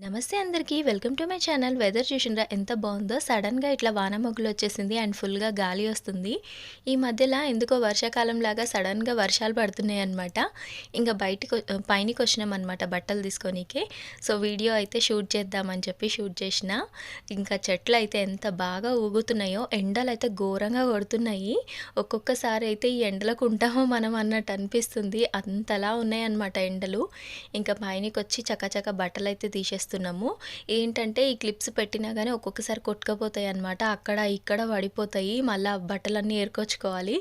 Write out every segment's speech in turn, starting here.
నమస్తే అందరికీ. Welcome to my channel. Weather చూసిండ్రా ఎంత బాగుందో. సడన్‌గా ఇట్లా వాన మొగ్గులు వచ్చేసింది అండ్ ఫుల్‌గా గాలి వస్తుంది. ఈ మధ్యల ఎందుకో వర్షాకాలంలాగా సడన్‌గా వర్షాలు పడుతున్నాయన్నమాట. ఇంక పైనకొచ్చినామన్నమాట బట్టలు తీసుకోనీకి. సో, వీడియో అయితే షూట్ చేద్దామని చెప్పి షూట్ చేసిన. ఇంకా చెట్లయితే ఎంత బాగా ఊగుతున్నాయో, ఎండలైతే ఘోరంగా కొడుతున్నాయి. ఒక్కొక్కసారి అయితే ఈ ఎండలకు ఉంటామో మనం అన్నట్టు అనిపిస్తుంది. అంతలా ఉన్నాయన్నమాట ఎండలు. ఇంకా పైనకొచ్చి చకచక బట్టలైతే తీసేస్తున్నాము. ఏంటంటే ఈ క్లిప్స్ పెట్టినా గానీ ఒక్కొక్కసారి కొట్టుకపోతాయన్నమాట. అక్కడ ఇక్కడ పడిపోతాయి. మళ్ళా బట్టలన్నీ ఏరుకొచ్చుకోవాలి.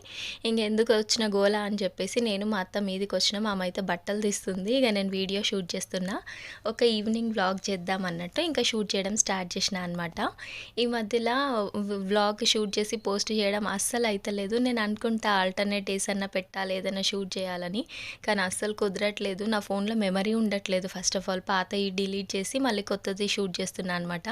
ఇంకెందుకు వచ్చిన గోల అని చెప్పేసి నేను మా అత్త మీదికొచ్చినాం. ఆమె అయితే బట్టలు తీస్తుంది. ఇక నేను వీడియో షూట్ చేస్తున్నా. ఒక ఈవినింగ్ వ్లాగ్ చేద్దాం అన్నట్టు ఇంకా షూట్ చేయడం స్టార్ట్ చేసిన అనమాట. ఈ మధ్యలో వ్లాగ్ షూట్ చేసి పోస్ట్ చేయడం అస్సలు అయితలేదు. నేను అనుకుంటా ఆల్టర్నేట్ డేస్ అన్నా పెట్టాలి, ఏదైనా షూట్ చేయాలని. కానీ అస్సలు కుదరట్లేదు. నా ఫోన్లో మెమరీ ఉండట్లేదు. ఫస్ట్ ఆఫ్ ఆల్ పాతయి డిలీట్ చేసి మళ్ళీ కొత్తది షూట్ చేస్తున్నా అనమాట.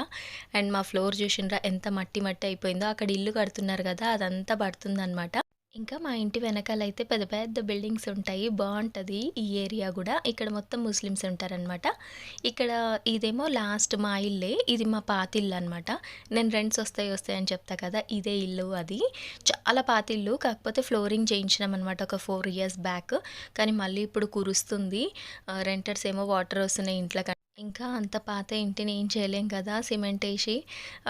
అండ్ మా ఫ్లోర్ చూసిండ్రా ఎంత మట్టి మట్టి అయిపోయిందో. అక్కడ ఇల్లు కడుతున్నారు కదా, అదంతా పడుతుందన్నమాట. ఇంకా మా ఇంటి వెనకాలైతే పెద్ద పెద్ద బిల్డింగ్స్ ఉంటాయి. బాగుంటుంది ఈ ఏరియా కూడా. ఇక్కడ మొత్తం ముస్లిమ్స్ ఉంటారనమాట. ఇక్కడ ఇదేమో లాస్ట్ మా ఇల్లే. ఇది మా పాత ఇల్లు అనమాట. నేను రెంట్స్ వస్తాయని చెప్తా కదా, ఇదే ఇల్లు అది. చాలా పాత ఇల్లు. కాకపోతే ఫ్లోరింగ్ చేయించినాం అనమాట ఒక 4 years బ్యాక్. కానీ మళ్ళీ ఇప్పుడు కురుస్తుంది. రెంటర్స్ ఏమో వాటర్ వస్తున్నాయి ఇంట్లో. ఇంకా అంత పాత ఇంటిని ఏం చేయలేం కదా, సిమెంట్ వేసి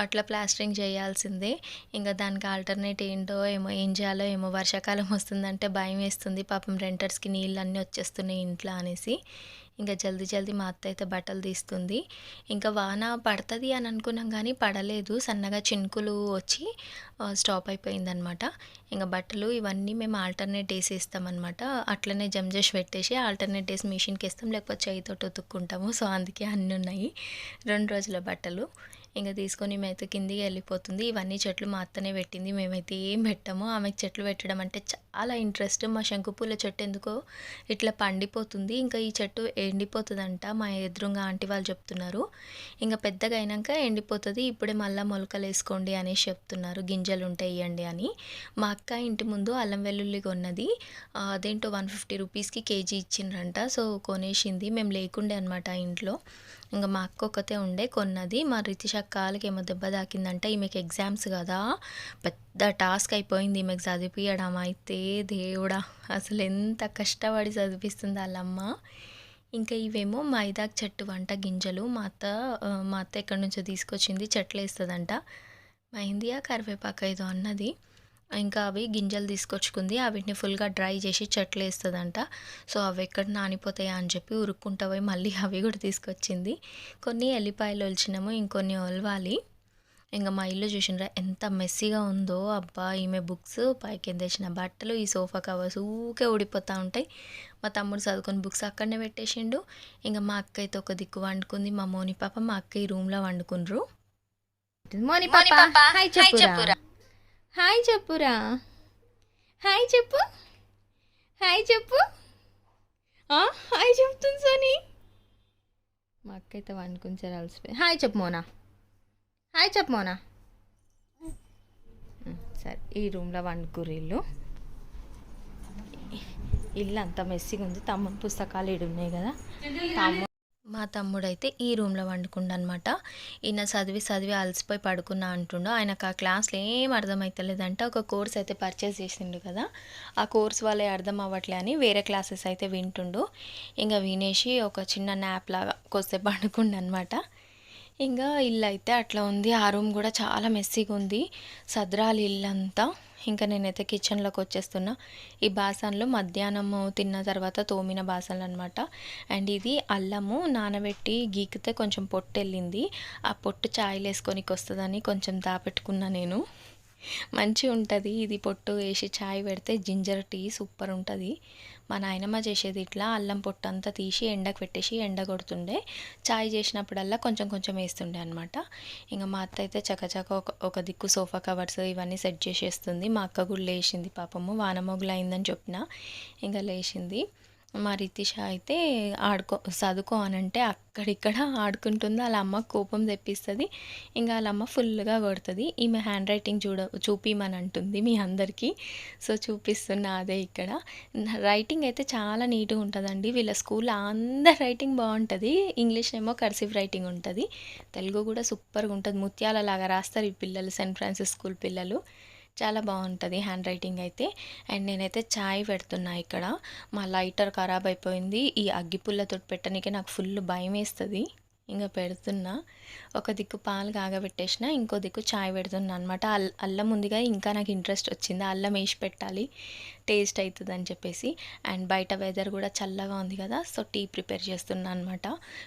అట్లా ప్లాస్టరింగ్ చేయాల్సిందే. ఇంకా దానికి ఆల్టర్నేట్ ఏంటో ఏమో, ఏం చేయాలో ఏమో. వర్షాకాలం వస్తుందంటే భయం వేస్తుంది. పాపం రెంటర్స్కి నీళ్ళు అన్నీ వచ్చేస్తున్నాయి ఇంట్లో అనేసి. ఇంకా జల్దీ జల్దీ మా అత్త అయితే బట్టలు తీస్తుంది. ఇంకా వాన పడుతుంది అని అనుకున్నాం కానీ పడలేదు. సన్నగా చినుకులు వచ్చి స్టాప్ అయిపోయిందనమాట. ఇంకా బట్టలు ఇవన్నీ మేము ఆల్టర్నేట్ డేస్ వేస్తామన్నమాట. అట్లనే జమ్ చేసి పెట్టేసి ఆల్టర్నేట్ డేస్ మిషన్కి వేస్తాం, లేకపోతే చేయితోటి ఉతుక్కుంటాము. సో, అందుకే అన్నీ ఉన్నాయి 2 రోజుల బట్టలు. ఇంకా తీసుకొని మేమైతే కిందికి వెళ్ళిపోతుంది. ఇవన్నీ చెట్లు మా అత్తనే పెట్టింది, మేమైతే ఏం పెట్టాము. ఆమెకు చెట్లు పెట్టడం అంటే చాలా ఇంట్రెస్ట్. మా శంకుపూల చెట్టు ఎందుకో ఇట్లా పండిపోతుంది. ఇంకా ఈ చెట్టు ఎండిపోతుందంట, మా ఎదురుగా ఆంటీ వాళ్ళు చెప్తున్నారు. ఇంకా పెద్దగా అయినాక ఎండిపోతుంది, ఇప్పుడే మళ్ళీ మొలకలు వేసుకోండి అనేసి చెప్తున్నారు. గింజలు ఉంటాయి ఇవ్వండి అని. మా అక్క ఇంటి ముందు అల్లం వెల్లుల్లి కొన్నది. అదేంటో 150 రూపీస్కి కేజీ ఇచ్చిండ్రంట. సో, కొనేసింది. మేము లేకుండే అనమాట ఇంట్లో. ఇంకా మా అక్క ఒక్కతే ఉండే కొన్నది. మా రితిష కాలికి ఏమో దెబ్బ తాకిందంట. ఈమెకి ఎగ్జామ్స్ కదా, పెద్ద టాస్క్ అయిపోయింది ఈమెకు చదివించడం అయితే. దేవుడా, అసలు ఎంత కష్టపడి చదివిస్తుంది వాళ్ళమ్మ. ఇంకా ఇవేమో మైదాకు చెట్టు వంట గింజలు. మా అత్త ఎక్కడి నుంచో తీసుకొచ్చింది. చెట్లు వేస్తుందంట. మైందియా కరివేపాకు ఏదో అన్నది. ఇంకా అవి గింజలు తీసుకొచ్చుకుంది. వీటిని ఫుల్గా డ్రై చేసి చెట్లు వేస్తుందంట. సో, అవి ఎక్కడ నానిపోతాయా అని చెప్పి ఉరుక్కుంటా పోయి మళ్ళీ అవి కూడా తీసుకొచ్చింది. కొన్ని ఎల్లిపాయలు ఒలిచినాము, ఇంకొన్ని ఒలవాలి. ఇంకా మా ఇల్లు చూసినరా ఎంత మెస్సీగా ఉందో. అబ్బా, ఈమె బుక్స్, పైకి ఎందేసిన బట్టలు, ఈ సోఫా కవర్స్ ఊకే ఊడిపోతూ ఉంటాయి. మా తమ్ముడు చదువుకొని బుక్స్ అక్కడనే పెట్టేసిండు. ఇంకా మా అక్క అయితే ఒక దిక్కు వండుకుంది. మా మోని పాప మా అక్క ఈ రూమ్లో వండుకుండ్రు. మోని పాప హాయ్ చెప్పురా. హాయ్ చెప్పురా. హాయ్ చెప్పు. హాయ్ చెప్పు. హాయ్ చెప్తుంది సోని. మా అక్క అయితే వండుకుని అలసిపోయి. హాయ్ చెప్పు మోనా. హాయ్ చెప్పు మోనా. సరే, ఈ రూమ్లో వండుకుర్రు. ఇల్లు అంతా మెస్సిగా ఉంది. తమ్ముని పుస్తకాలు ఇడు ఉన్నాయి కదా. మా తమ్ముడైతే ఈ రూమ్లో వండుకుండనమాట. ఈయన చదివి అలసిపోయి పడుకున్నా అంటుండో. ఆయనకు ఆ క్లాస్లో ఏం అర్థమవుతలేదంట. ఒక కోర్స్ అయితే పర్చేస్ చేసిండు కదా, ఆ కోర్స్ వాళ్ళే అర్థం అవ్వట్లే అని వేరే క్లాసెస్ అయితే వింటుండు. ఇంకా వినేసి ఒక చిన్న న్యాప్ లాగా కొద్దిసేపు పండుకుండనమాట. ఇంకా ఇల్లు అయితే అట్లా ఉంది. ఆ రూమ్ కూడా చాలా మెస్సీగా ఉంది. సదరాలి ఇల్లంతా. ఇంకా నేనైతే కిచెన్లోకి వచ్చేస్తున్నా. ఈ బాసన్లు మధ్యాహ్నం తిన్న తర్వాత తోమిన బాసన్లు అనమాట. అండ్ ఇది అల్లము నానబెట్టి గీకితే కొంచెం పొట్టు వెళ్ళింది. ఆ పొట్టు చాయ్లు వేసుకొనికి వస్తుందని కొంచెం దాపెట్టుకున్నా నేను. మంచిగా ఉంటుంది ఇది. పొట్టు వేసి చాయ్ పెడితే జింజర్ టీ సూపర్ ఉంటుంది. మా నాయనమ్మ చేసేది ఇట్లా అల్లం పొట్టు అంతా తీసి ఎండకు పెట్టేసి ఎండ కొడుతుండే. చాయ్ చేసినప్పుడల్లా కొంచెం కొంచెం వేస్తుండే అనమాట. ఇంకా మా అత్త అయితే చకచక ఒక దిక్కు సోఫా కవర్స్ ఇవన్నీ సెట్ చేసేస్తుంది. మా అక్క కూడా లేచింది పాపము. వానమొగులు అయిందని చెప్పిన ఇంకా లేచింది. మా రితిష అయితే చదువుకో అనంటే అక్కడిక్కడ ఆడుకుంటుంది. ఆళ్ళ అమ్మకి కోపం తెప్పిస్తది. ఇంక ఆళ్ళ అమ్మ ఫుల్‌గా కొడతది. ఈమె హ్యాండ్ రైటింగ్ చూపియమని అంటుంది మీ అందరికీ. సో, చూపిస్తున్నా అదే ఇక్కడ. రైటింగ్ అయితే చాలా నీట్‌గా ఉంటదండి. వీళ్ళ స్కూల్‌లో అందరి రైటింగ్ బావుంటది. ఇంగ్లీష్ ఏమో కర్సివ్ రైటింగ్ ఉంటది. తెలుగు కూడా సూపర్‌గా ఉంటది. ముత్యాలలాగా రాస్తారు ఈ పిల్లలు, సెయింట్ ఫ్రాన్సిస్ స్కూల్ పిల్లలు. చాలా బావుంటది హ్యాండ్ రైటింగ్ అయితే. అండ్ నేనైతే చాయ్ పెడుతున్నా ఇక్కడ. మా లైటర్ ఖరాబ్ అయిపోయింది. ఈ అగ్గిపుల్లతోటి పెట్టనీకే నాకు ఫుల్ భయమేస్తది. ఇంగ పెడుతున్నా. ఒక దిక్కు పాలు కాగబెట్టేసిన, ఇంకో దిక్కు చాయ్ పెడుతున్నా అనమాట. అల్లం ఉందిగా, ఇంకా నాకు ఇంట్రెస్ట్ వచ్చింది. అల్లం ఏసి పెట్టాలి, టేస్ట్ అయితదని చెప్పేసి. అండ్ బయట వెదర్ కూడా చల్లగా ఉంది కదా! సో, టీ ప్రిపేర్ చేస్తున్నా అనమాట.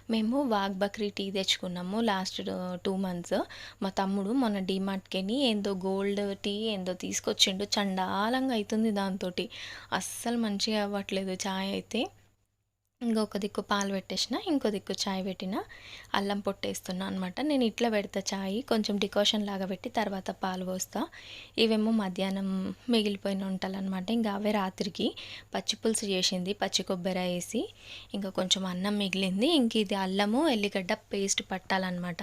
మేము వాఘ్ బక్రీ టీ తెచ్చుకున్నాము లాస్ట్ 2 మంత్స్. మా తమ్ముడు మొన్న డీమార్ట్‌కెళ్ళి ఏందో గోల్డ్ టీ ఏందో తీసుకొచ్చిండు. చండాలంగా అయితుంది దాంతోటి. అస్సలు మంచిగా అవ్వట్లేదు చాయ్ అయితే. ఇంకొక దిక్కు పాలు పెట్టేసిన, ఇంకో దిక్కు చాయ్ పెట్టిన. అల్లం పొట్టేస్తున్నా అనమాట. నేను ఇట్లా పెడతా చాయ్, కొంచెం డికాషన్ లాగా పెట్టి తర్వాత పాలు పోస్తా. ఇవేమో మధ్యాహ్నం మిగిలిపోయిన వంటలనమాట. ఇంక అవే రాత్రికి పచ్చి పులుసు చేసింది, పచ్చి కొబ్బరి ఏసి. ఇంకా కొంచెం అన్నం మిగిలింది. ఇంక ఇది అల్లము, ఎల్లిగడ్డ పేస్ట్ పట్టాలనమాట.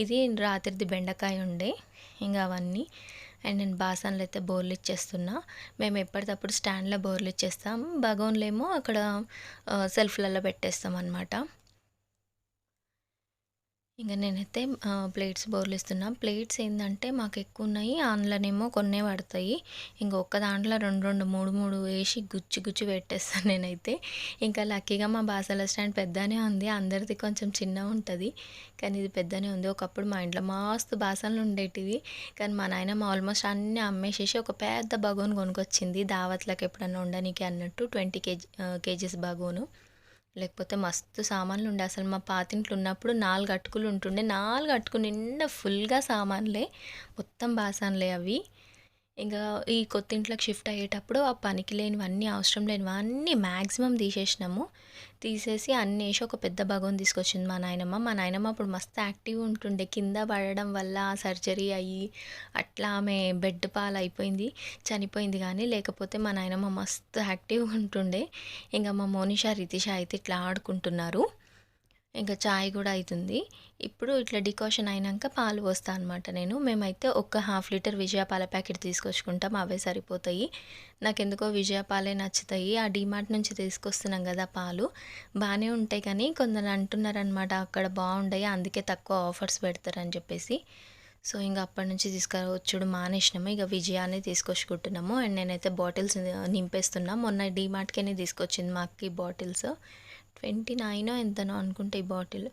ఇది రాత్రిది బెండకాయ ఉండే. ఇంక అవన్నీ. అండ్ నేను బాసనలు అయితే బోర్లు ఇచ్చేస్తున్నా. మేము ఎప్పటికప్పుడు స్టాండ్లో బోర్లు ఇచ్చేస్తాం. బగోన్లేమో అక్కడ సెల్ఫ్లలో పెట్టేస్తాం అనమాట. ఇంక నేనైతే ప్లేట్స్ బోర్లిస్తున్నా. ప్లేట్స్ ఏందంటే మాకు ఎక్కువ ఉన్నాయి. అందులోనేమో కొన్నే పడతాయి. ఇంక ఒక్క దాంట్లో 2, 2, 3, 3 వేసి గుచ్చి గుచ్చి పెట్టేస్తాను నేనైతే. ఇంకా లక్కీగా మా బాసల స్టాండ్ పెద్దనే ఉంది. అందరిది కొంచెం చిన్నగా ఉంటుంది. కానీ ఇది పెద్దనే ఉంది. ఒకప్పుడు మా ఇంట్లో మస్తు బాసనలు ఉండేటివి. కానీ మా నాయనమ్మ ఆల్మోస్ట్ అన్నీ అమ్మేసేసి ఒక పెద్ద బగోన్ కొనుక్కొచ్చింది. దావత్లకు ఎప్పుడన్నా ఉండనీకి అన్నట్టు 20 కేజీస్ బగోను. లేకపోతే మస్తు సామాన్లు ఉండే. అసలు మా పాతింట్లో ఉన్నప్పుడు 4 అటుకులు ఉంటుండే. 4 అటుకు నిండా ఫుల్‌గా సామాన్లే. మొత్తం బాసనలే అవి. ఇంకా ఈ కొత్త ఇంట్లోకి షిఫ్ట్ అయ్యేటప్పుడు ఆ పనికి లేనివన్నీ, అవసరం లేనివన్నీ మ్యాక్సిమం తీసేసినాము. తీసేసి అన్నీ ఏసి ఒక పెద్ద బగోన్ తీసుకొచ్చింది మా నాయనమ్మ. మా నాయనమ్మ అప్పుడు మస్తు యాక్టివ్‌గా ఉంటుండే. కింద పడడం వల్ల సర్జరీ అయ్యి అట్లా ఆమె బెడ్ పాలైపోయింది. చనిపోయింది కానీ, లేకపోతే మా నాయనమ్మ మస్తు యాక్టివ్‌గా ఉంటుండే. ఇంక మా మోనిష, రితిష అయితే ఇట్లా ఆడుకుంటున్నారు. ఇంకా చాయ్ కూడా అయితుంది. ఇప్పుడు ఇట్లా డికాషన్ అయినాక పాలు పోస్తా అనమాట నేను. మేమైతే ఒక హాఫ్ లీటర్ విజయ పాల ప్యాకెట్ తీసుకొచ్చుకుంటాం. అవే సరిపోతాయి. నాకెందుకో విజయ పాలే నచ్చుతాయి. ఆ డీమార్ట్ నుంచి తీసుకొస్తున్నాం కదా పాలు, బాగానే ఉంటాయి. కానీ కొందరు అంటున్నారనమాట అక్కడ బాగుండయి, అందుకే తక్కువ ఆఫర్స్ పెడతారని చెప్పేసి. సో, ఇంక అప్పటి నుంచి తీసుకొచ్చుడు మానేసినాము. ఇక విజయానే తీసుకొచ్చుకుంటున్నాము. అండ్ నేనైతే బాటిల్స్ నింపేస్తున్నా. మొన్న డీమార్ట్‌కెనే తీసుకొచ్చింది మా అక్క ఈ బాటిల్స్. 29 ఎంతనో అనుకుంటా ఈ బాటిల్.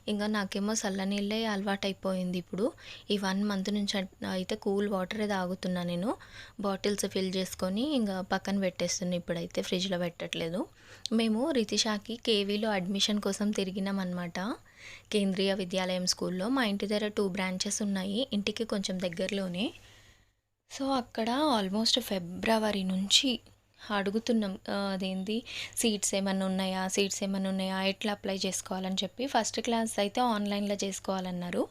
ఇంక నాకేమో చల్లనీళ్ళే అలవాటైపోయింది ఇప్పుడు. ఈ 1 మంత్ నుంచి అయితే కూల్ వాటరే తాగుతున్నా నేను. బాటిల్స్ ఫిల్ చేసుకొని ఇంక పక్కన పెట్టేస్తున్నా ఇప్పుడైతే, ఫ్రిడ్జ్‌లో పెట్టట్లేదు. మేము రితిషాకి కేవీలో అడ్మిషన్ కోసం తిరిగినామన్నమాట. కేంద్రీయ విద్యాలయం స్కూల్‌లో. మా ఇంటి దగ్గర 2 బ్రాంచెస్ ఉన్నాయి. ఇంటికి కొంచెం దగ్గరలోనే. సో, అక్కడ ఆల్మోస్ట్ ఫిబ్రవరి నుంచి అడుగుతున్నాం. అదేంది, సీట్స్ ఏమన్నా ఉన్నాయా? ఎట్లా అప్లై చేసుకోవాలని చెప్పి. ఫస్ట్ క్లాస్ అయితే ఆన్‌లైన్‌లో చేసుకోవాలన్నారు.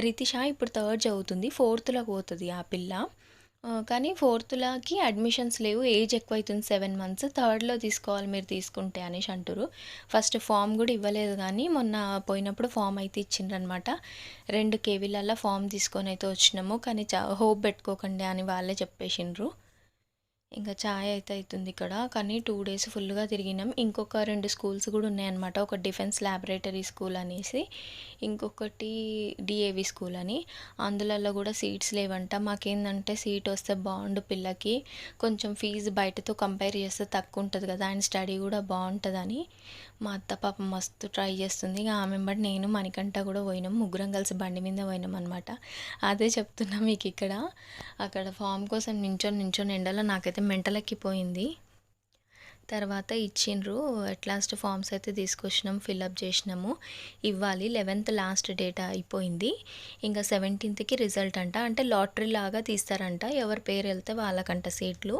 రితిష ఇప్పుడు థర్డ్ చదువుతుంది. ఫోర్త్‌లోకి పోతది ఆ పిల్ల. కానీ ఫోర్త్‌లకి అడ్మిషన్స్ లేవు. ఏజ్ ఎక్కువైతుంది, 7 మంత్స్. థర్డ్‌లో తీసుకోవాలి మీరు తీసుకుంటే అనేసి అంటుర్రు. ఫస్ట్ ఫామ్ కూడా ఇవ్వలేదు కానీ మొన్న పోయినప్పుడు ఫామ్ అయితే ఇచ్చిండ్రనమాట. 2 కేవీలల్లో ఫామ్ తీసుకొని అయితే వచ్చినాము. కానీ హోప్ పెట్టుకోకండి అని వాళ్ళే చెప్పేసిండ్రు. ఇంకా చాయ్ అయితే అవుతుంది ఇక్కడ. కానీ 2 డేస్ ఫుల్గా తిరిగినాం. ఇంకొక 2 స్కూల్స్ కూడా ఉన్నాయన్నమాట. ఒక డిఫెన్స్ ల్యాబొరేటరీ స్కూల్ అనేసి, ఇంకొకటి డిఏవి స్కూల్ అని. అందులలో కూడా సీట్స్ లేవంట. మాకేందంటే సీట్ వస్తే బాగుండు పిల్లకి, కొంచెం ఫీజు బయటతో కంపేర్ చేస్తే తక్కువ ఉంటుంది కదా, అండ్ స్టడీ కూడా బాగుంటుందని. మా అత్త పాపం మస్తు ట్రై చేస్తుంది. ఇక ఆమె వెంబడి నేను, మణికంఠ కూడా పోయినాం. ముగ్గురం కలిసి బండి మీద పోయినాం అనమాట. అదే చెప్తున్నా మీకు ఇక్కడ. అక్కడ ఫామ్ కోసం నించొని ఎండలో నాకైతే మెంటలెక్కిపోయింది. తర్వాత ఇచ్చిండ్రు. అట్ లాస్ట్ ఫామ్స్ అయితే తీసుకొచ్చినాం, ఫిల్అప్ చేసినాము. ఇవ్వాలి. 11th లాస్ట్ డేట్ అయిపోయింది. ఇంకా 17థ్‌కి రిజల్ట్ అంట. అంటే లాటరీ లాగా తీస్తారంట. ఎవరి పేరు వెళ్తే వాళ్ళకంట సీట్లు.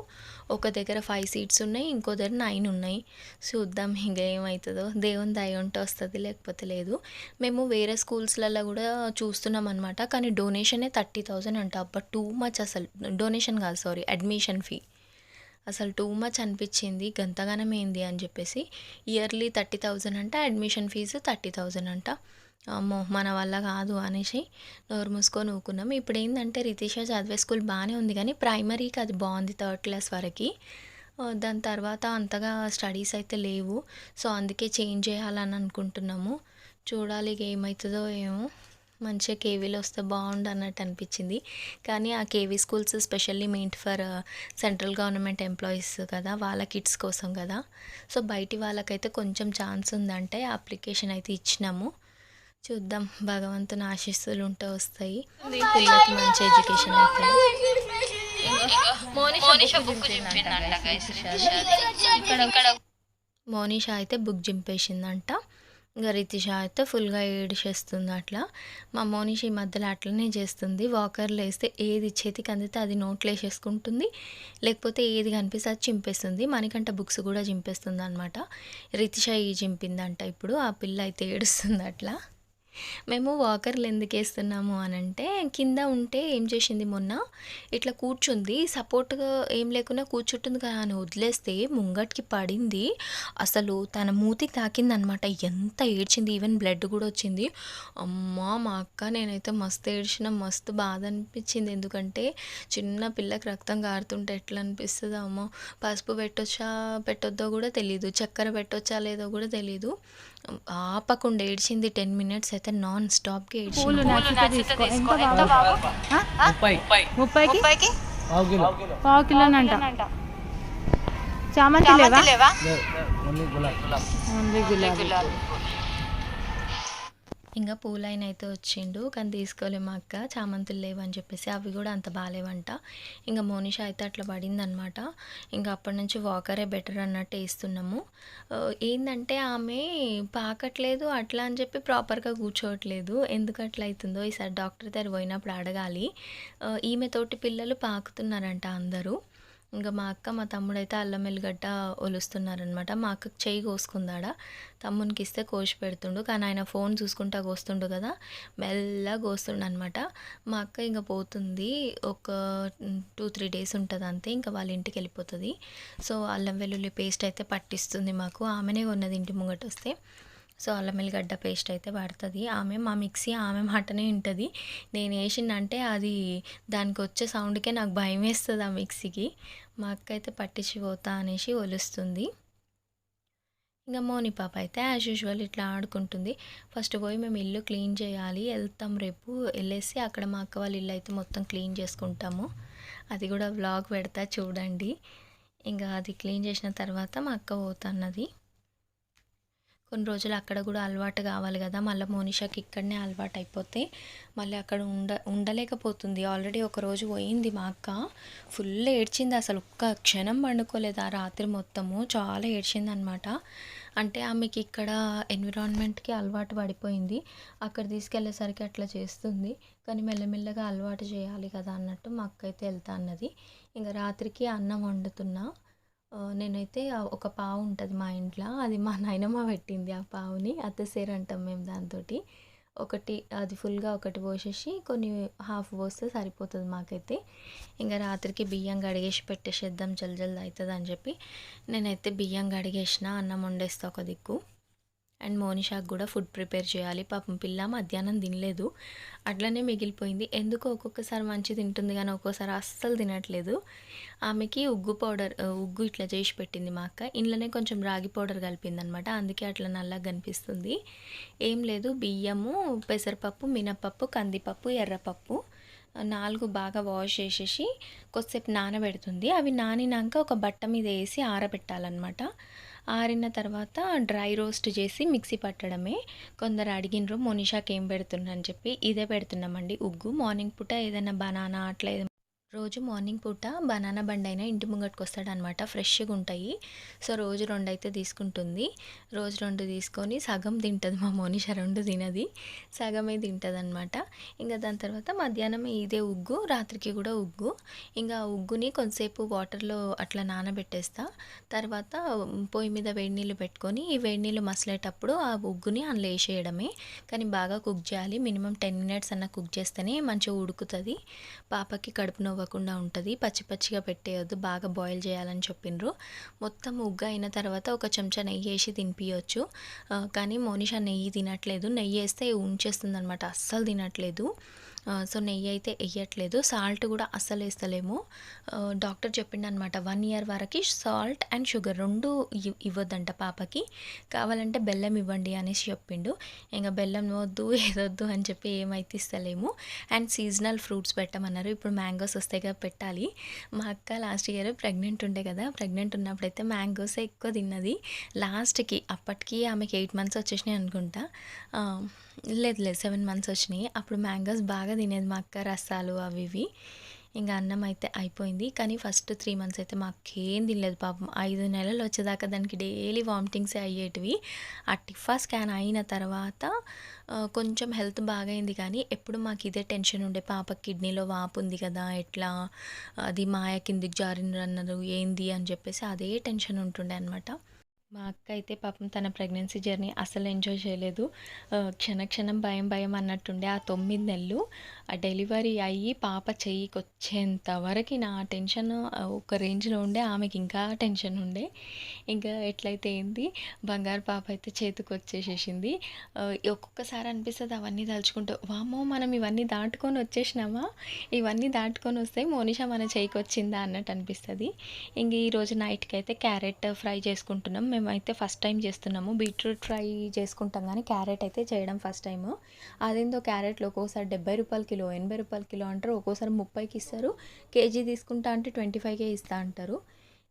ఒక దగ్గర 5 సీట్స్ ఉన్నాయి, ఇంకో దగ్గర 9 ఉన్నాయి. చూద్దాం ఇంకా ఏమవుతుందో. దేవుని దయ ఉంటే వస్తుంది, లేకపోతే లేదు. మేము వేరే స్కూల్స్లలో కూడా చూస్తున్నాం అనమాట. కానీ డొనేషనే 30,000 అంట. అబ్బా, టూ మచ్ అసలు. డొనేషన్ కాదు, సారీ, అడ్మిషన్ ఫీ. అసలు టూ మచ్ అనిపించింది. గంతగనం ఏంది అని చెప్పేసి. ఇయర్లీ 30,000 అంట, అడ్మిషన్ ఫీజు 30,000 అంట. అమ్మో! మన వల్ల కాదు అనేసి నోరు మూసుకొని ఊకున్నాం. ఇప్పుడేందంటే రితీష చదివే స్కూల్ బానే ఉంది గానీ, ప్రైమరీకి అది బావుంది, థర్డ్ క్లాస్ వరకి. దాని తర్వాత అంతగా స్టడీస్ అయితే లేవు. సో, అందుకే చేంజ్ చేయాలని అనుకుంటున్నాము. చూడాలి ఇగ ఏమైతదో ఏమో! మంచిగా కేవీలో వస్తే బాగుండు అన్నట్టు అనిపించింది. కానీ ఆ KV schools specially meant for central government employees కదా, వాళ్ళ కిడ్స్ కోసం కదా. సో, బయటి వాళ్ళకైతే కొంచెం ఛాన్స్ ఉందంటే అప్లికేషన్ అయితే ఇచ్చినాము. చూద్దాం, భగవంతుని ఆశీస్సులు ఉంటే వస్తాయి. పిల్లలకి మంచి ఎడ్యుకేషన్ అవుతుంది. మోనిషా అయితే బుక్ చింపేసిందంట. ఇంకా రితిష అయితే ఫుల్గా ఏడిచేస్తుంది అట్లా. మా మోనిష ఈ మధ్యలో అట్లనే చేస్తుంది. వాకర్లో వేస్తే ఏది చేతికి అందితే అది నోట్లో వేసేసుకుంటుంది, లేకపోతే ఏది కనిపిస్తే అది చింపేస్తుంది. మనకంట బుక్స్ కూడా చింపేస్తుంది అనమాట. రితిష ఈ చింపిందంట. ఇప్పుడు ఆ పిల్ల అయితే ఏడుస్తుంది అట్లా. మేము వాకర్లు ఎందుకు వేస్తున్నాము అని అంటే, కింద ఉంటే ఏం చేసింది మొన్న, ఇట్లా కూర్చుంది, సపోర్ట్గా ఏం లేకుండా కూర్చుంటుంది కదా అని వదిలేస్తే ముంగటికి పడింది. అసలు తన మూతికి తాకింది అనమాట. ఎంత ఏడ్చింది, ఈవెన్ బ్లడ్ కూడా వచ్చింది. అమ్మా మా అక్క నేనైతే మస్తు ఏడ్చిన, మస్తు బాధ అనిపించింది. ఎందుకంటే చిన్న పిల్లకి రక్తం కారుతుంటే ఎట్లా అనిపిస్తుందో అమ్మో. పసుపు పెట్టొచ్చా పెట్టొద్దో కూడా తెలీదు, చక్కెర పెట్టొచ్చా లేదో కూడా తెలీదు. ఆపకుండా ఏడ్చింది. 10 మినిట్స్ అయితే నాన్ స్టాప్గా ఏడ్చింది. 30కి పావు కిలోనంట. చామంతి లేవా? ఓన్లీ గులాబీ. ఇంకా పూలైన అయితే వచ్చిండు, కానీ తీసుకోలేము మా అక్క, చామంతులు లేవని చెప్పేసి. అవి కూడా అంత బాగాలేవంట. ఇంకా మోనిష అయితే అట్లా పడిందనమాట. ఇంకా అప్పటి నుంచి వాకరే బెటర్ అన్నట్టు వేస్తున్నాము. ఏంటంటే ఆమె పాకట్లేదు అట్లా అని చెప్పి ప్రాపర్గా కూర్చోవట్లేదు. ఎందుకు అట్లా అవుతుందో ఈసారి డాక్టర్ దగ్గర పోయినప్పుడు అడగాలి. ఈమెతోటి పిల్లలు పాకుతున్నారంట అందరూ. ఇంకా మా అక్క మా తమ్ముడైతే అల్లం ఎల్లిగడ్డ ఒలుస్తున్నారనమాట. మా అక్కకి చెయ్యి కోసుకుందాడా, తమ్మునికి ఇస్తే కోసి పెడుతుండు, కానీ ఆయన ఫోన్ చూసుకుంటా కోస్తుండు కదా, మెల్లగా కోస్తుండు అనమాట. మా అక్క ఇంకా పోతుంది, ఒక 2-3 డేస్ ఉంటుంది అంతే, ఇంకా వాళ్ళ ఇంటికి వెళ్ళిపోతుంది. సో అల్లం వెల్లుల్లి పేస్ట్ అయితే పట్టిస్తుంది మాకు. ఆమెనే ఉన్నది ఇంటి ముంగట వస్తే. సో అల్లం ఎల్లిగడ్డ పేస్ట్ అయితే పడుతుంది ఆమె. మా మిక్సీ ఆమె మాటనే ఉంటుంది. నేను వేసిందంటే అది దానికి వచ్చే సౌండ్కే నాకు భయం వేస్తుంది ఆ మిక్సీకి. మా అక్క అయితే పట్టించిపోతా అనేసి ఒలుస్తుంది. ఇంకా మోని పాప అయితే యాజ్ యూజువల్ ఇట్లా ఆడుకుంటుంది. ఫస్ట్ పోయి మేము ఇల్లు క్లీన్ చేయాలి, వెళ్తాం రేపు. వెళ్ళేసి అక్కడ మా అక్క వాళ్ళ ఇల్లు అయితే మొత్తం క్లీన్ చేసుకుంటాము. అది కూడా వ్లాగ్ పెడతా చూడండి. ఇంకా అది క్లీన్ చేసిన తర్వాత మా అక్క పోతున్నది. కొన్ని రోజులు అక్కడ కూడా అలవాటు కావాలి కదా, మళ్ళీ మోనిషాకి ఇక్కడనే అలవాటు అయిపోతే మళ్ళీ అక్కడ ఉండలేకపోతుంది. ఆల్రెడీ ఒకరోజు పోయింది మా అక్క, ఫుల్ ఏడ్చింది. అసలు ఒక్క క్షణం పండుకోలేదు ఆ రాత్రి మొత్తము, చాలా ఏడ్చింది అనమాట. అంటే ఆమెకి ఇక్కడ ఎన్విరాన్మెంట్కి అలవాటు పడిపోయింది, అక్కడ తీసుకెళ్ళేసరికి అట్లా చేస్తుంది. కానీ మెల్లమెల్లగా అలవాటు చేయాలి కదా అన్నట్టు మా అక్క అయితే వెళ్తా అన్నది. ఇంకా రాత్రికి అన్నం వండుతున్నా. నేనైతే ఒక పావు ఉంటుంది మా ఇంట్లో, అది మా నాయనమ్మ పెట్టింది. ఆ పావుని అత్తసేరు అంటాం మేము దాంతోటి. ఒకటి అది ఫుల్గా ఒకటి పోసేసి కొన్ని హాఫ్ పోస్తే సరిపోతుంది మాకైతే. ఇంకా రాత్రికి బియ్యం కడిగేసి పెట్టేసేద్దాం, జల్ది అవుతుంది అని చెప్పి నేనైతే బియ్యం కడిగేసిన, అన్నం వండేస్తా ఒక దిక్కు. అండ్ మోనిషాకి కూడా ఫుడ్ ప్రిపేర్ చేయాలి. పాపం పిల్ల మధ్యాహ్నం తినలేదు, అట్లనే మిగిలిపోయింది. ఎందుకో ఒక్కొక్కసారి మంచి తింటుంది కానీ ఒక్కోసారి అస్సలు తినట్లేదు. ఆమెకి ఉగ్గు ఇట్లా చేసి పెట్టింది మా అక్క. ఇంట్లోనే కొంచెం రాగి పౌడర్ కలిపింది అనమాట, అందుకే అట్లా నల్లగా కనిపిస్తుంది. ఏం లేదు, బియ్యము, పెసరపప్పు, మినపప్పు, కందిపప్పు, ఎర్రపప్పు 4 బాగా వాష్ చేసేసి కొద్దిసేపు నానబెడుతుంది. అవి నానినాక ఒక బట్ట మీద వేసి ఆరబెట్టాలన్నమాట. ఆరిన తర్వాత డ్రై రోస్ట్ చేసి మిక్సీ పట్టడమే. కొందరు అడిగినరు మోనిషాకి ఏం పెడుతున్నా అని చెప్పి, ఇదే పెడుతున్నామండి ఉగ్గు. మార్నింగ్ పూట ఏదైనా బనానా అట్లా రోజు మార్నింగ్ పూట బనానా బండి అయినా ఇంటి ముంగటికి వస్తాడనమాట, ఫ్రెష్గా ఉంటాయి. సో రోజు 2 అయితే తీసుకుంటుంది. రోజు 2 తీసుకొని సగం తింటుంది మా మోనిష, 2 తినది, సగమే తింటుంది అనమాట. ఇంకా దాని తర్వాత మధ్యాహ్నం ఇదే ఉగ్గు, రాత్రికి కూడా ఉగ్గు. ఇంకా ఉగ్గుని కొంతసేపు వాటర్లో అట్లా నానబెట్టేస్తా. తర్వాత పొయ్యి మీద వేడి నీళ్ళు పెట్టుకొని ఈ వేడి నీళ్ళు మసలేటప్పుడు ఆ ఉగ్గుని అందులో వేసేయడమే. కానీ బాగా కుక్ చేయాలి, మినిమం 10 మినిట్స్ అన్న కుక్ చేస్తేనే మంచిగా ఉడుకుతుంది. పాపకి కడుపు నొవ్వు అవ్వకుండా ఉంటది. పచ్చి పచ్చిగా పెట్టేయొద్దు. బాగా బాయిల్ చేయాలని చెప్పిండ్రు. మొత్తం ఉగ్గు అయిన తర్వాత ఒక చెంచా నెయ్యేసి తినిపియొచ్చు. కానీ మోనిషా నెయ్యి తినట్లేదు. నెయ్యేస్తే ఉంచేస్తుందనమాట. అస్సలు తినట్లేదు. సో, నెయ్యయితే ఎయ్యట్లేదు. సాల్ట్ గూడా అస్సలేస్తలేము. డాక్టర్ చెప్పిండనమాట 1 ఇయర్ వరకి సాల్ట్ అండ్ షుగర్ 2 ఇవ్వొద్దంట పాపకి. కావాలంటే బెల్లం ఇవ్వండి అనేసి చెప్పిండు. ఇంక బెల్లం వద్దు, ఏదొద్దు అని చెప్పి ఏమైతే ఇస్తలేము. అండ్ సీజనల్ ఫ్రూట్స్ పెట్టమన్నారు. ఇప్పుడు మ్యాంగోస్ వస్తాయిగా పెట్టాలి. మా అక్క లాస్ట్ ఇయర్ ప్రెగ్నెంట్ ఉండే కదా! ప్రెగ్నెంట్ ఉన్నప్పుడైతే మ్యాంగోసే ఎక్కువ తిన్నది. లాస్ట్‌కి అప్పటికి ఆమెకి 8 మంత్స్ వచ్చేసినాయి అనుకుంటా. లేదు 7 మంత్స్ వచ్చినాయి. అప్పుడు మ్యాంగోస్ బాగా తినేది మా అక్క. రసాలు అవి ఇవి. ఇంక అన్నం అయితే అయిపోయింది. కానీ ఫస్ట్ 3 మంత్స్ అయితే మా అక్కేం తినలేదు పాపం. 5 నెలలు వచ్చేదాకా దానికి డైలీ వామిటింగ్సే అయ్యేటివి. ఆ టిఫా స్కాన్ అయిన తర్వాత కొంచెం హెల్త్ బాగయింది కానీ ఎప్పుడు మాకు ఇదే టెన్షన్ ఉండే. పాపకి కిడ్నీలో వాపు ఉంది కదా! ఎట్లా అది మాయ కిందికి జారిందన్నారు. ఏంది అని చెప్పేసి అదే టెన్షన్ ఉంటుండే అనమాట. మా అక్క అయితే పాపం తన ప్రెగ్నెన్సీ జర్నీ అసలు ఎంజాయ్ చేయలేదు. క్షణ క్షణం భయం భయం అన్నట్టుండే ఆ 9 నెలలు. ఆ డెలివరీ అయ్యి పాప చెయ్యికొచ్చేంత వరకి నా టెన్షన్ ఒక రేంజ్‌లో ఉండే. ఆమెకి ఇంకా టెన్షన్ ఉండే. ఇంకా ఎట్లయితే ఏంది, బంగారు పాప అయితే చేతికొచ్చేసేసింది. ఒక్కొక్కసారి అనిపిస్తది అవన్నీ తలుచుకుంటూ, వామ్మో! మనం ఇవన్నీ దాటుకొని వచ్చేసినామా? ఇవన్నీ దాటుకొని వస్తే మోనిషా మన చేయికొచ్చిందా అన్నట్టు అనిపిస్తది. ఇంక ఈరోజు నైట్‌కైతే క్యారెట్ ఫ్రై చేసుకుంటున్నాం. మేమైతే ఫస్ట్ టైం చేస్తున్నాము. బీట్రూట్ ఫ్రై చేసుకుంటాం కానీ క్యారెట్ అయితే చేయడం ఫస్ట్ టైము. అదేందో క్యారెట్లు ఒక్కోసారి రూ. 70 కిలో, రూ. 80 కిలో అంటారు. ఒక్కోసారి 30కి ఇస్తారు. కేజీ తీసుకుంటా అంటే 25కే ఇస్తా అంటారు.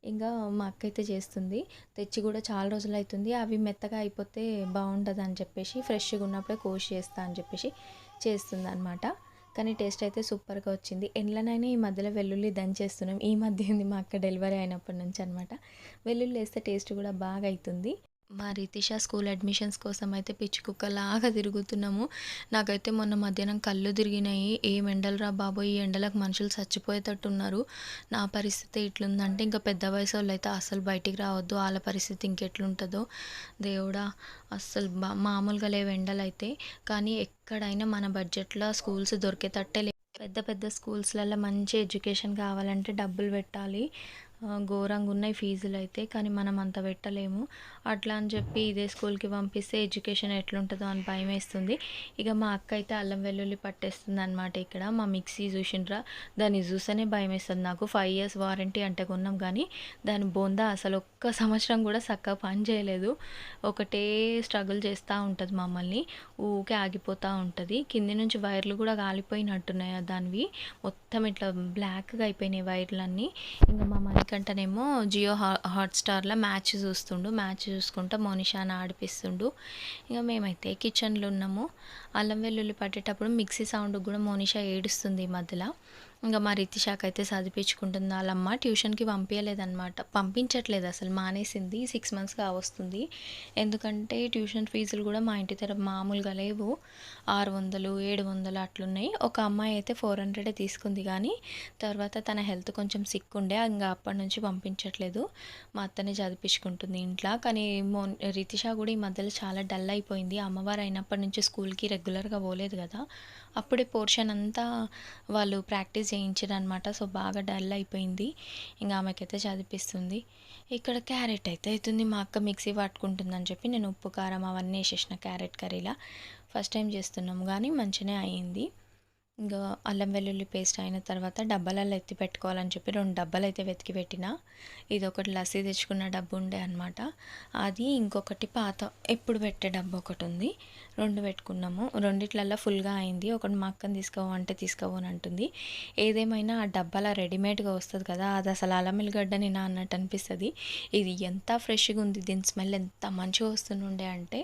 ఇంకా మా అక్క అయితే చేస్తుంది. తెచ్చి కూడా చాలా రోజులైతుంది. అవి మెత్తగా అయిపోతే బాగుండదని చెప్పేసి ఫ్రెష్‌గా ఉన్నప్పుడే కోసి చేస్తా అని చెప్పేసి చేస్తుందనమాట. కానీ టేస్ట్ అయితే సూపర్‌గా వచ్చింది. ఎండ్లనైనా ఈ మధ్యలో వెల్లుల్లి దంచేస్తున్నాం. ఈ మధ్య ఏంది మా అక్క డెలివరీ అయినప్పటి నుంచి అనమాట. వెల్లుల్లి ఏస్తే టేస్ట్ కూడా బాగా అయితుంది. మా రితిష స్కూల్ అడ్మిషన్స్ కోసం అయితే పిచ్చి కుక్కలాగా తిరుగుతున్నాము. నాకైతే మొన్న మధ్యాహ్నం కళ్ళు తిరిగినాయి. ఏం ఎండలురా బాబోయ్! ఈ ఎండలకు మనుషులు చచ్చిపోయేటట్టున్నారు. నా పరిస్థితి ఇట్లుందంటే ఇంకా పెద్ద వయసోళ్ళైతే అస్సలు బయటికి రావద్దు. ఆళ్ళ పరిస్థితి ఇంకెట్లుంటదో దేవుడా! అస్సలు మామూలుగా లేవు ఎండలైతే. కానీ ఎక్కడైనా మన బడ్జెట్‌లో స్కూల్స్ దొరికేటట్టే లేవు. పెద్ద పెద్ద స్కూల్స్‌లల్లో మంచి ఎడ్యుకేషన్ కావాలంటే డబ్బులు పెట్టాలి. ఘోరంగున్నాయి ఫీజులైతే. కానీ మనం అంత పెట్టలేము. అట్లా అని చెప్పి ఇదే స్కూల్‌కి పంపిస్తే ఎడ్యుకేషన్ ఎట్లుంటదో అని భయమేస్తుంది. ఇక మా అక్క అయితే అల్లం వెల్లుల్లి పట్టేస్తుందనమాట ఇక్కడ. మా మిక్సీ చూసిండ్రా? దాన్ని చూస్తేనే భయమేస్తది నాకు. 5 ఇయర్స్ వారంటీ అంటే కొన్నాం కానీ దాని బొంద అసలు ఒక్క సంవత్సరం కూడా సక్కగా పని చేయలేదు. ఒకటే స్ట్రగుల్ చేస్తూ ఉంటది మమ్మల్ని. ఊకే ఆగిపోతూ ఉంటది. కింది నుంచి వైర్లు కూడా కాలిపోయినట్టున్నాయి దానివి. మొత్తం ఇట్లా బ్లాక్‌గా అయిపోయినాయి వైర్లన్నీ. ఇంక మా మణికంఠనేమో జియో హాట్‌స్టార్‌లో మ్యాచ్ చూస్తుండు. మ్యాచ్ చూసుకుంటా మోనిషాని ఆడిపిస్తుండు. ఇక మేమైతే కిచెన్‌లో ఉన్నాము. అల్లం వెల్లుల్లి పట్టేటప్పుడు మిక్సీ సౌండ్‌కి కూడా మోనిషా ఏడుస్తుంది ఈ మధ్యలో. ఇంకా మా రితిషాకైతే చదివించుకుంటుంది వాళ్ళమ్మ. ట్యూషన్‌కి పంపియలేదనమాట. పంపించట్లేదు అసలు మానేసింది. 6 మంత్స్ కావస్తుంది. ఎందుకంటే ట్యూషన్ ఫీజులు కూడా మా ఇంటి దగ్గర మామూలుగా లేవు. 600, 700 అట్లున్నాయి. ఒక అమ్మాయి అయితే 400 తీసుకుంది కానీ తర్వాత తన హెల్త్ కొంచెం సిక్ ఉండే. ఇంక అప్పటి నుంచి పంపించట్లేదు. మా అత్తనే చదివించుకుంటుంది ఇంట్లో. కానీ రితిష కూడా ఈ మధ్యలో చాలా డల్ అయిపోయింది. అమ్మవారు అయినప్పటి నుంచి స్కూల్‌కి రెగ్యులర్‌గా పోలేదు కదా! అప్పుడే పోర్షన్ అంతా వాళ్ళు ప్రాక్టీస్ చేయించారనమాట. సో, బాగా డల్ అయిపోయింది. ఇంక ఆమెకైతే చదివిపిస్తుంది. ఇక్కడ క్యారెట్ అయితే అవుతుంది. మా అక్క మిక్సీ పట్టుకుంటుందని చెప్పి నేను ఉప్పు, కారం అవన్నీ వేసేసిన క్యారెట్ కర్రీలా. ఫస్ట్ టైం చేస్తున్నాము కానీ మంచిగానే అయింది. ఇంకా అల్లం వెల్లుల్లి పేస్ట్ అయిన తర్వాత డబ్బాలలో ఎత్తి పెట్టుకోవాలని చెప్పి 2 డబ్బాలు అయితే వెతికి పెట్టిన. ఇదొకటి లస్సీ తెచ్చుకున్న డబ్బు ఉండే అనమాట. అది ఇంకొకటి పాత ఎప్పుడు పెట్టే డబ్బు ఒకటి ఉంది. 2 పెట్టుకున్నాము. రెండిట్లల్లో ఫుల్గా అయింది. ఒకటి మా అక్కని తీసుకోవు అంటే తీసుకోవని అంటుంది. ఏదేమైనా ఆ డబ్బాలా రెడీమేడ్గా వస్తుంది కదా, అది అసలు అల్లం ఎల్లిగడ్డనేనా అన్నట్టు అనిపిస్తుంది. ఇది ఎంత ఫ్రెష్గా ఉంది. దీని స్మెల్ ఎంత మంచిగా వస్తుండే అంటే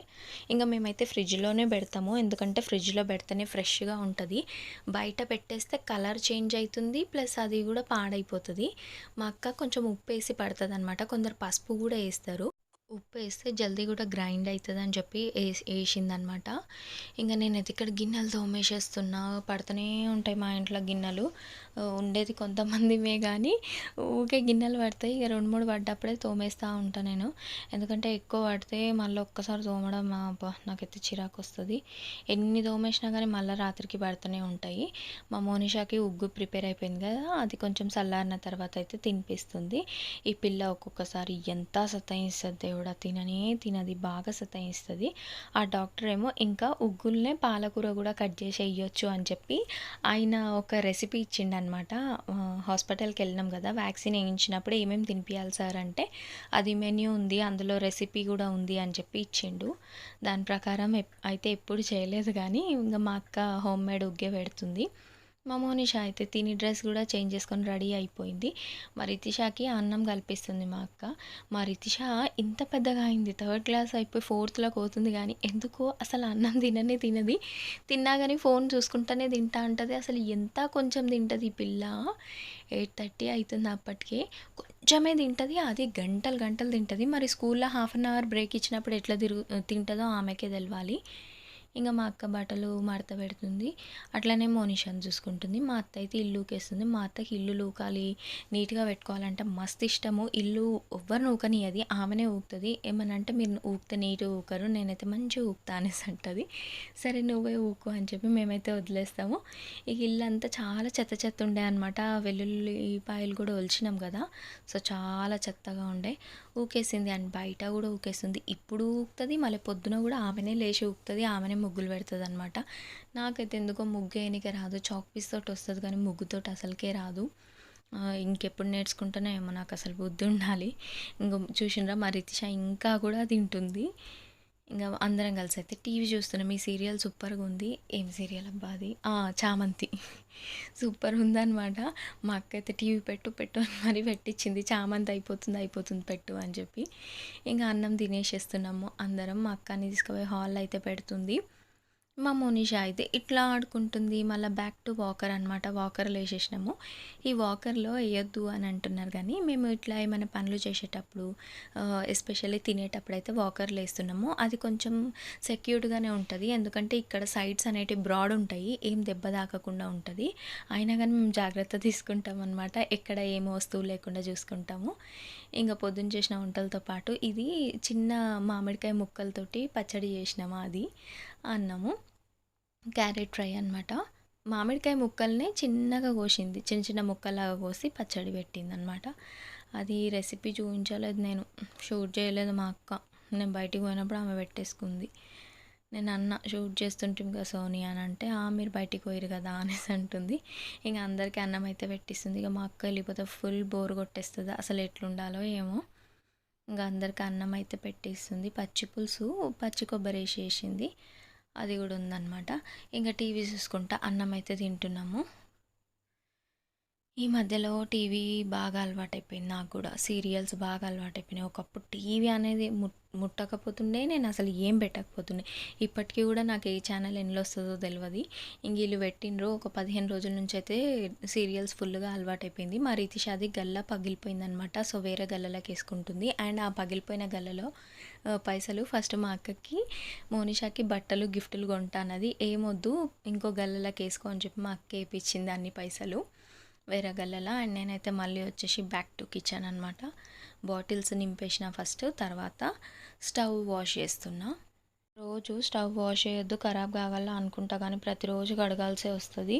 ఇంకా మేమైతే ఫ్రిడ్జ్లోనే పెడతాము. ఎందుకంటే ఫ్రిడ్జ్లో పెడితేనే ఫ్రెష్గా ఉంటుంది. బయట పెట్టేస్తే కలర్ చేంజ్ అవుతుంది. ప్లస్ అది కూడా పాడైపోతుంది. మా అక్క కొంచెం ఉప్పు వేసి పడుతుంది అనమాట. కొందరు పసుపు కూడా వేస్తారు. ఉప్పేస్తే జల్దీ గూడా గ్రైండ్ అయితదని చెప్పి ఏసిందనమాట. ఇంక నేనైతే ఇక్కడ గిన్నెలు తోమేసేస్తున్నా. పడతనే ఉంటాయి మా ఇంట్లో గిన్నెలు. ఉండేది కొంతమందిమే గానీ, ఊకే గిన్నెలు పడతాయి. ఇక 2, 3 పడ్డప్పుడే తోమేస్తా ఉంటా నేను. ఎందుకంటే ఎక్కువ పడితే మళ్ళీ ఒక్కసారి తోమడం అబ్బా! నాకైతే చిరాకొస్తది. ఎన్ని తోమేసినా గానీ మళ్ళా రాత్రికి పడతనే ఉంటాయి. మా మోనిషాకి ఉగ్గు ప్రిపేర్ అయిపోయింది కదా! అది కొంచెం చల్లారిన తర్వాత అయితే తినిపిస్తుంది. ఈ పిల్ల ఒక్కొక్కసారి ఎంత సతాయిస్తది దేవుడా! తిననే తినది. బాగా సతాయిస్తది. ఆ డాక్టర్ ఏమో ఇంకా ఉగ్గుల్నే పాలకూర కూడా కట్ చేసి ఎయ్యొచ్చు అని చెప్పి ఆయన ఒక రెసిపీ ఇచ్చిండనమాట. హాస్పిటల్‌కి వెళ్ళినాం కదా! వ్యాక్సిన్ ఏయించినప్పుడు ఏమేమి తినిపియాలి సార్ అంటే, అది మెన్యూ ఉంది. అందులో రెసిపీ కూడా ఉంది అని చెప్పి ఇచ్చిండు. దాని ప్రకారం అయితే ఎప్పుడు చేయలేదు కానీ, ఇంక మా అక్క హోమ్‌మేడ్ ఉగ్గే పెడుతుంది. మా మోనిష అయితే తిని డ్రెస్ కూడా చేంజ్ చేసుకొని రెడీ అయిపోయింది. మా రితిషాకి అన్నం కల్పిస్తుంది మా అక్క. మా రితిష ఇంత పెద్దగా అయింది. థర్డ్ క్లాస్ అయిపోయి ఫోర్త్‌లోకి పోతుంది కానీ ఎందుకో అసలు అన్నం తిననే తినది. తిన్నా కానీ ఫోన్ చూసుకుంటూనే తింటా ఉంటది. అసలు ఎంత కొంచెం తింటది ఈ పిల్ల. 8:30 అయితుంది అప్పటికే. కొంచెమే తింటది. అది గంటలు గంటలు తింటది. మరి స్కూల్‌లో హాఫ్ అన్ అవర్ బ్రేక్ ఇచ్చినప్పుడు ఎట్లా తింటదో ఆమెకే తెలవాలి. ఇంక మా అక్క బట్టలు మడత పెడుతుంది. అట్లనే మోనిషాని చూసుకుంటుంది. మా అత్త అయితే ఇల్లు ఊకేస్తుంది. మా అత్తకి ఇల్లు ఊకాలి, నీట్‌గా పెట్టుకోవాలంటే మస్తు ఇష్టము. ఇల్లు ఎవ్వరిని ఊకనియ్యది. ఆమెనే ఊకుతది. ఏమన్నా అంటే మీరు ఊకితే నీట్‌గా ఊకరు. నేనైతే మంచిగా ఊకుతా అనేసి అంటది. సరే నువ్వే ఊకు అని చెప్పి మేమైతే వదిలేస్తాము. ఇక ఇల్లంతా చాలా చెత్త చెత్త ఉండే అనమాట. వెల్లుల్లిపాయలు కూడా ఒలిచినాం కదా! సో, చాలా చెత్తగా ఉండే. ఊకేసింది అండ్ బయట కూడా ఊకేస్తుంది. ఇప్పుడు ఊకుతది. మళ్ళీ పొద్దున కూడా ఆమెనే లేచి ఊకుతది. ఆమెనే ముగ్గులు పెడతదనమాట. నాకైతే ఎందుకో ముగ్గు వేయనీకే రాదు. చాక్ పీస్ తోటి వస్తది కానీ ముగ్గుతోటి అసలుకే రాదు. ఇంకెప్పుడు నేర్చుకుంటానో ఏమో, నాకు అసలు బుద్ధి ఉండాలి. ఇంక చూసిండ్రా మా రితిష ఇంకా కూడా తింటుంది. ఇంక అందరం కలిసి అయితే టీవీ చూస్తున్నాం. ఈ సీరియల్ సూపర్గా ఉంది. ఏం సీరియల్ అబ్బా అది? చామంతి. సూపర్ ఉందనమాట. మా అక్క అయితే టీవీ పెట్టు పెట్టు అని మరీ పెట్టించింది. చామంతి అయిపోతుంది అయిపోతుంది పెట్టు అని చెప్పి. ఇంకా అన్నం తినేసేస్తున్నాము అందరం. మా అక్కని తీసుకుపోయి హాల్లో అయితే పెడుతుంది. మా మోనిషా అయితే ఇట్లా ఆడుకుంటుంది. మళ్ళీ బ్యాక్ టు వాకర్ అనమాట. వాకర్లో వేసేసినాము. ఈ వాకర్లో వేయొద్దు అని అంటున్నారు కానీ మేము ఇట్లా ఏమైనా పనులు చేసేటప్పుడు ఎస్పెషల్లీ తినేటప్పుడు అయితే వాకర్లో వేస్తున్నాము. అది కొంచెం సెక్యూర్డ్గానే ఉంటుంది. ఎందుకంటే ఇక్కడ సైడ్స్ అనేటివి బ్రాడ్ ఉంటాయి. ఏం దెబ్బ తాకకుండా ఉంటుంది. అయినా కానీ మేము జాగ్రత్త తీసుకుంటాం అనమాట. ఎక్కడ ఏం వస్తువు లేకుండా చూసుకుంటాము. ఇంకా పొద్దున్న చేసిన వంటలతో పాటు ఇది చిన్న మామిడికాయ ముక్కలతోటి పచ్చడి చేసినాము. అది అన్నము, క్యారెట్ ఫ్రై అనమాట. మామిడికాయ ముక్కల్ని చిన్నగా కోసింది. చిన్న చిన్న ముక్కలాగా కోసి పచ్చడి పెట్టిందనమాట. అది రెసిపీ చూపించలేదు నేను. షూట్ చేయలేదు మా అక్క. నేను బయటికి పోయినప్పుడు ఆమె పెట్టేసుకుంది. నేను అన్న షూట్ చేస్తుంటాం కదా సోనీ అని అంటే, మీరు బయటికి పోయారు కదా అనేసి అంటుంది. ఇంకా అందరికీ అన్నం అయితే పెట్టిస్తుంది. ఇక మా అక్క వెళ్ళిపోతే ఫుల్ బోర్ కొట్టేస్తుంది. అసలు ఎట్లుండాలో ఏమో. ఇంకా అందరికి అన్నం అయితే పెట్టేస్తుంది. పచ్చి పులుసు పచ్చి కొబ్బరి వేసేసింది. అది కూడా ఉందన్నమాట. ఇంకా టీవీ చూసుకుంటా అన్నం అయితే తింటున్నాము. ఈ మధ్యలో టీవీ బాగా అలవాటైపోయింది నాకు కూడా. సీరియల్స్ బాగా అలవాటైపోయినాయి. ఒకప్పుడు టీవీ అనేది ముట్టకపోతుండే. నేను అసలు ఏం పెట్టకపోతుండే. ఇప్పటికీ కూడా నాకు ఏ ఛానల్ ఎన్నిలో వస్తుందో తెలియదు. ఇంక వీళ్ళు పెట్టిండ్రు. ఒక 15 రోజుల నుంచి అయితే సీరియల్స్ ఫుల్గా అలవాటైపోయింది. మా రితిషాది గల్ల పగిలిపోయిందనమాట. సో, వేరే గల్లలోకి వేసుకుంటుంది. అండ్ ఆ పగిలిపోయిన గల్లలో పైసలు ఫస్ట్ మా అక్కకి మోనిషాకి బట్టలు గిఫ్టులు కొంటానది. ఏమొద్దు ఇంకో గల్లలోకి వేసుకో అని చెప్పి మా అక్క వేయించింది అన్ని పైసలు వేరే గల్లలో. అండ్ నేనైతే మళ్ళీ వచ్చేసి బ్యాక్ టు కిచెన్ అనమాట. బాటిల్స్ నింపేసిన ఫస్ట్, తర్వాత స్టవ్ వాష్ చేస్తున్నా. రోజు స్టవ్ వాష్ చేయొద్దు, ఖరాబ్ కాగల అనుకుంటా కానీ ప్రతిరోజు కడగాల్సే వస్తుంది.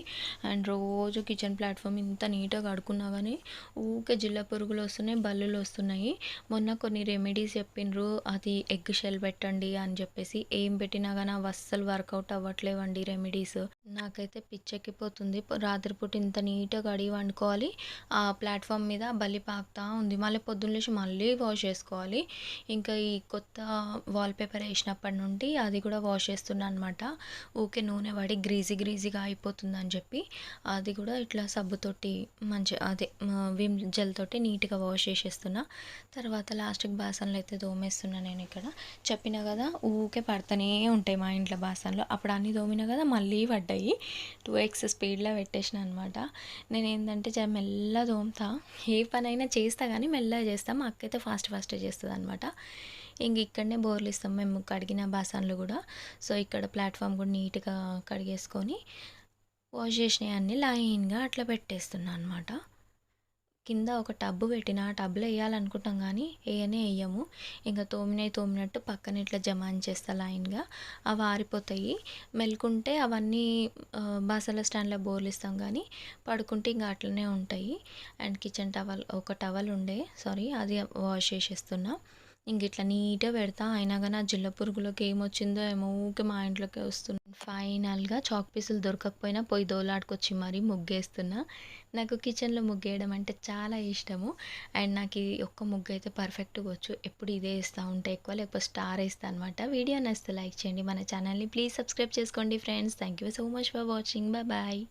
అండ్ రోజు కిచెన్ ప్లాట్ఫామ్ ఇంత నీట్గా కడుక్కున్నా కానీ ఊకే జిల్ల పురుగులు వస్తున్నాయి, బల్లులు వస్తున్నాయి. మొన్న కొన్ని రెమెడీస్ చెప్పిండ్రు. అది ఎగ్ షెల్ పెట్టండి అని చెప్పేసి. ఏం పెట్టినా కానీ అవి అస్సలు వర్కౌట్ అవ్వట్లేవండి రెమెడీస్. నాకైతే పిచ్చెక్కిపోతుంది. రాత్రిపూట ఇంత నీట్గా కడిగి వండుకోవాలి, ఆ ప్లాట్ఫామ్ మీద బల్లి పాకుతా ఉంది. మళ్ళీ పొద్దున్న లేచి మళ్ళీ వాష్ చేసుకోవాలి. ఇంకా ఈ కొత్త వాల్పేపర్ వేసినప్పటి నుండి అది కూడా వాష్ చేస్తున్నా అనమాట. ఊకే నూనె పడి గ్రీజీగా అయిపోతుందని చెప్పి అది కూడా ఇట్లా సబ్బుతోటి అదే విమ్ జెల్ తోటి నీట్గా వాష్ చేసేస్తున్నా. తర్వాత లాస్ట్కి బాసనలు అయితే తోమేస్తున్నా. నేను ఇక్కడ చెప్పిన కదా ఊకే పడుతూనే ఉంటాయి మా ఇంట్లో బాసనలు. అప్పుడు అన్నీ తోమినా కదా మళ్ళీ పడ్డాయి. 2x స్పీడ్లో పెట్టేసిన అనమాట. నేను ఏంటంటే మెల్లగా తోముతా. ఏ పనైనా చేస్తా కానీ మెల్లగా చేస్తా. మా అక్క అయితే ఫాస్ట్గా చేస్తుంది అనమాట. ఇంక ఇక్కడనే బోర్లిస్తాం మేము కడిగిన బాసనలు కూడా. సో ఇక్కడ ప్లాట్ఫామ్ కూడా నీట్గా కడిగేసుకొని వాష్ చేసినవి అన్నీ లైన్గా అట్లా పెట్టేస్తున్నా అనమాట. కింద ఒక టబ్బు పెట్టిన ఆ టబ్లో వేయాలనుకుంటాం కానీ వేయము. ఇంకా తోమినట్టు పక్కన ఇట్లా జమాయించేస్తా లైన్గా. అవి ఆరిపోతాయి. మెలుకుంటే అవన్నీ బాసల స్టాండ్లో బోర్లిస్తాం కానీ పడుకుంటే ఇంకా అట్లనే ఉంటాయి. అండ్ కిచెన్ టవల్ ఒక టవల్ ఉండే అది వాష్ చేసేస్తున్నా. ఇంక ఇట్లా నీట్గా పెడతా. అయినా కానీ ఆ జిల్ల పురుగులోకి ఏమొచ్చిందో ఏమో ఊరికే మా ఇంట్లోకి వస్తుంది. ఫైనల్గా చాక్ పీసులు దొరకకపోయినా పోయి దోలాడుకొచ్చి మరీ ముగ్గేస్తున్నా. నాకు కిచెన్లో ముగ్గేయడం అంటే చాలా ఇష్టము. అండ్ నాకు ఈ ఒక్క ముగ్గు అయితే పర్ఫెక్ట్గా వచ్చు. ఎప్పుడు ఇదే వేస్తూ ఉంటా ఎక్కువ, లేకపోతే స్టార్ వేస్తా అనమాట. వీడియో నచ్చితే లైక్ చేయండి. మన ఛానల్ని ప్లీజ్ సబ్స్క్రైబ్ చేసుకోండి friends. Thank you so much for watching. Bye.